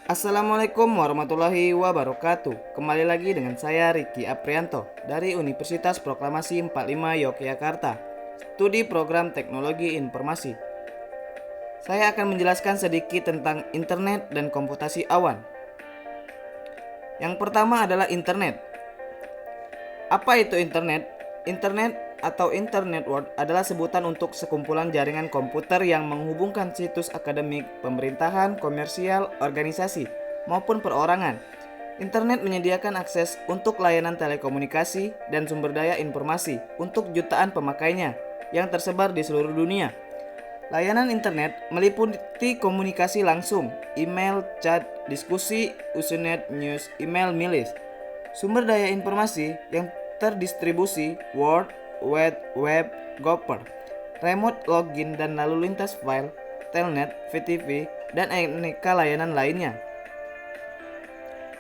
Assalamualaikum warahmatullahi wabarakatuh. Kembali lagi dengan saya Riki Aprianto dari Universitas Proklamasi 45 Yogyakarta, Studi Program Teknologi Informasi. Saya akan menjelaskan sedikit tentang internet dan komputasi awan. Yang pertama adalah internet. Apa itu internet? Internet atau Internet World adalah sebutan untuk sekumpulan jaringan komputer yang menghubungkan situs akademik, pemerintahan, komersial, organisasi, maupun perorangan. Internet menyediakan akses untuk layanan telekomunikasi dan sumber daya informasi untuk jutaan pemakainya yang tersebar di seluruh dunia. Layanan internet meliputi komunikasi langsung, email, chat, diskusi, usenet, news, email, milis. Sumber daya informasi yang terdistribusi, Word, web, Gopher, remote login dan lalu lintas file, telnet, VTV, dan aneka layanan lainnya.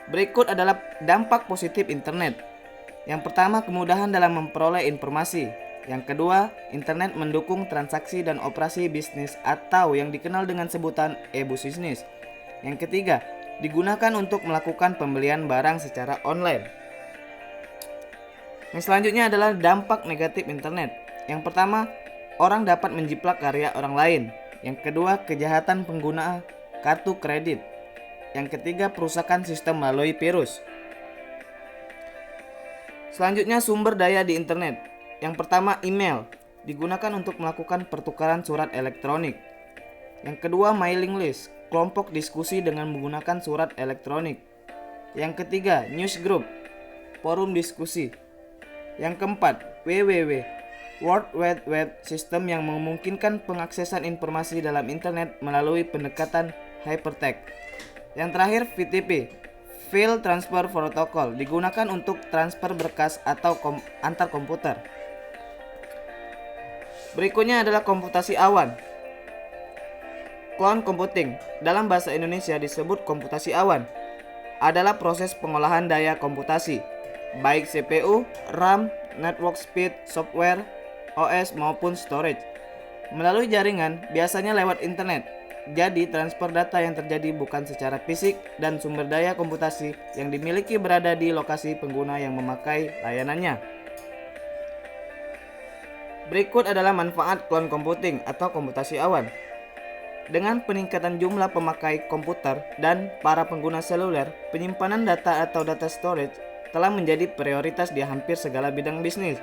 Berikut adalah dampak positif internet. Yang pertama, kemudahan dalam memperoleh informasi. Yang kedua, internet mendukung transaksi dan operasi bisnis atau yang dikenal dengan sebutan e-business. Yang ketiga, digunakan untuk melakukan pembelian barang secara online. Yang selanjutnya adalah dampak negatif internet. Yang pertama, orang dapat menjiplak karya orang lain. Yang kedua, kejahatan pengguna kartu kredit. Yang ketiga, perusakan sistem melalui virus. Selanjutnya, sumber daya di internet. Yang pertama, email. Digunakan untuk melakukan pertukaran surat elektronik. Yang kedua, mailing list. Kelompok diskusi dengan menggunakan surat elektronik. Yang ketiga, newsgroup. Forum diskusi. Yang keempat, WWW, World Wide Web, sistem yang memungkinkan pengaksesan informasi dalam internet melalui pendekatan hypertext. Yang terakhir, VTP, File Transfer Protocol, digunakan untuk transfer berkas atau antar komputer. Berikutnya adalah komputasi awan. Cloud computing, dalam bahasa Indonesia disebut komputasi awan, adalah proses pengolahan daya komputasi, baik CPU, RAM, network speed, software, OS maupun storage, melalui jaringan, biasanya lewat internet. Jadi transfer data yang terjadi bukan secara fisik dan sumber daya komputasi yang dimiliki berada di lokasi pengguna yang memakai layanannya. Berikut adalah manfaat cloud computing atau komputasi awan. Dengan peningkatan jumlah pemakai komputer dan para pengguna seluler, penyimpanan data atau data storage telah menjadi prioritas di hampir segala bidang bisnis.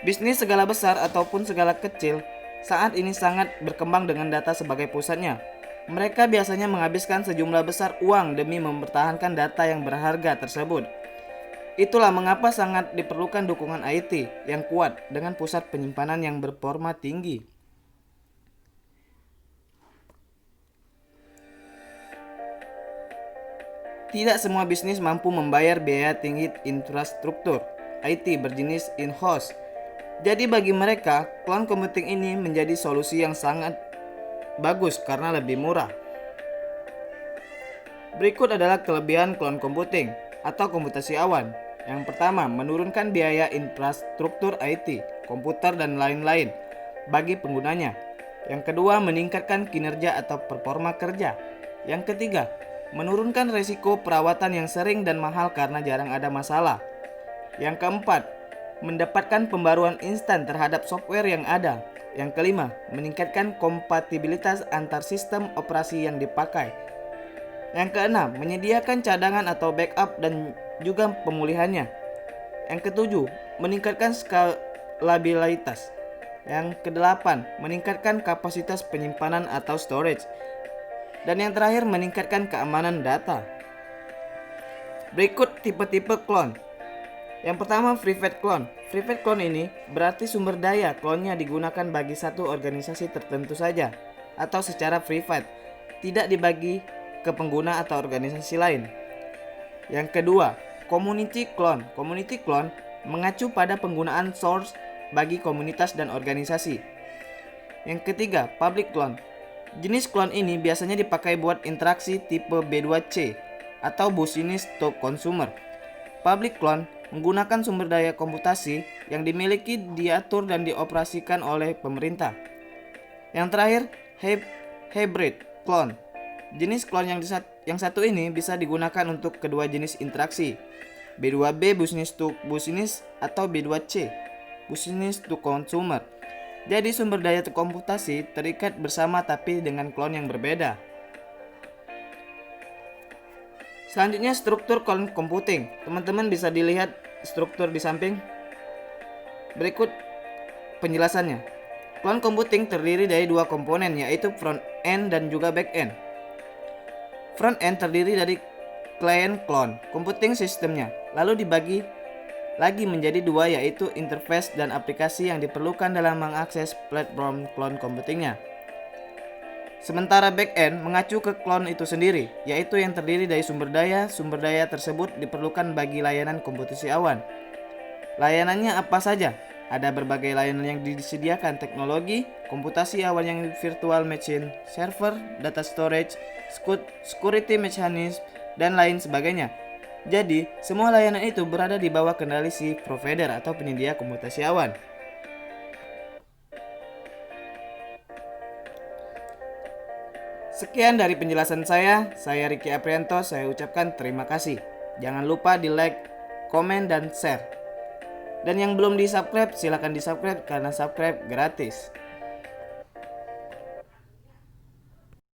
Bisnis segala besar ataupun segala kecil saat ini sangat berkembang dengan data sebagai pusatnya. Mereka biasanya menghabiskan sejumlah besar uang demi mempertahankan data yang berharga tersebut. Itulah mengapa sangat diperlukan dukungan IT yang kuat dengan pusat penyimpanan yang berperforma tinggi. Tidak semua bisnis mampu membayar biaya tinggi infrastruktur IT berjenis in-house. Jadi bagi mereka, cloud computing ini menjadi solusi yang sangat bagus karena lebih murah. Berikut adalah kelebihan cloud computing atau komputasi awan. Yang pertama, menurunkan biaya infrastruktur IT, komputer dan lain-lain bagi penggunanya. Yang kedua, meningkatkan kinerja atau performa kerja. Yang ketiga, menurunkan resiko perawatan yang sering dan mahal karena jarang ada masalah. Yang keempat, mendapatkan pembaruan instan terhadap software yang ada. Yang kelima, meningkatkan kompatibilitas antar sistem operasi yang dipakai. Yang keenam, menyediakan cadangan atau backup dan juga pemulihannya. Yang ketujuh, meningkatkan skalabilitas. Yang kedelapan, meningkatkan kapasitas penyimpanan atau storage. Dan yang terakhir, meningkatkan keamanan data. Berikut tipe-tipe clone. Yang pertama, private clone. Private clone ini berarti sumber daya clone-nya digunakan bagi satu organisasi tertentu saja atau secara private, tidak dibagi ke pengguna atau organisasi lain. Yang kedua, community clone. Community clone mengacu pada penggunaan source bagi komunitas dan organisasi. Yang ketiga, public clone. Jenis clone ini biasanya dipakai buat interaksi tipe B2C atau business to consumer. Public clone menggunakan sumber daya komputasi yang dimiliki, diatur dan dioperasikan oleh pemerintah. Yang terakhir, hybrid clone. Jenis clone yang satu ini bisa digunakan untuk kedua jenis interaksi, B2B business to business atau B2C business to consumer. Jadi sumber daya komputasi terikat bersama tapi dengan clone yang berbeda. Selanjutnya struktur clone computing. Teman-teman bisa dilihat struktur di samping. Berikut penjelasannya. Clone computing terdiri dari dua komponen, yaitu front end dan juga back end. Front end terdiri dari client clone computing sistemnya, lalu dibagi lagi menjadi dua, yaitu interface dan aplikasi yang diperlukan dalam mengakses platform clone computingnya. Sementara back end mengacu ke clone itu sendiri, yaitu yang terdiri dari sumber daya tersebut diperlukan bagi layanan komputasi awan. Layanannya apa saja? Ada berbagai layanan yang disediakan teknologi, komputasi awan yang virtual machine, server, data storage, security mechanism, dan lain sebagainya. Jadi, semua layanan itu berada di bawah kendali si provider atau penyedia komputasi awan. Sekian dari penjelasan saya Ricky Aprianto, saya ucapkan terima kasih. Jangan lupa di like, komen, dan share. Dan yang belum di subscribe, silahkan di subscribe karena subscribe gratis.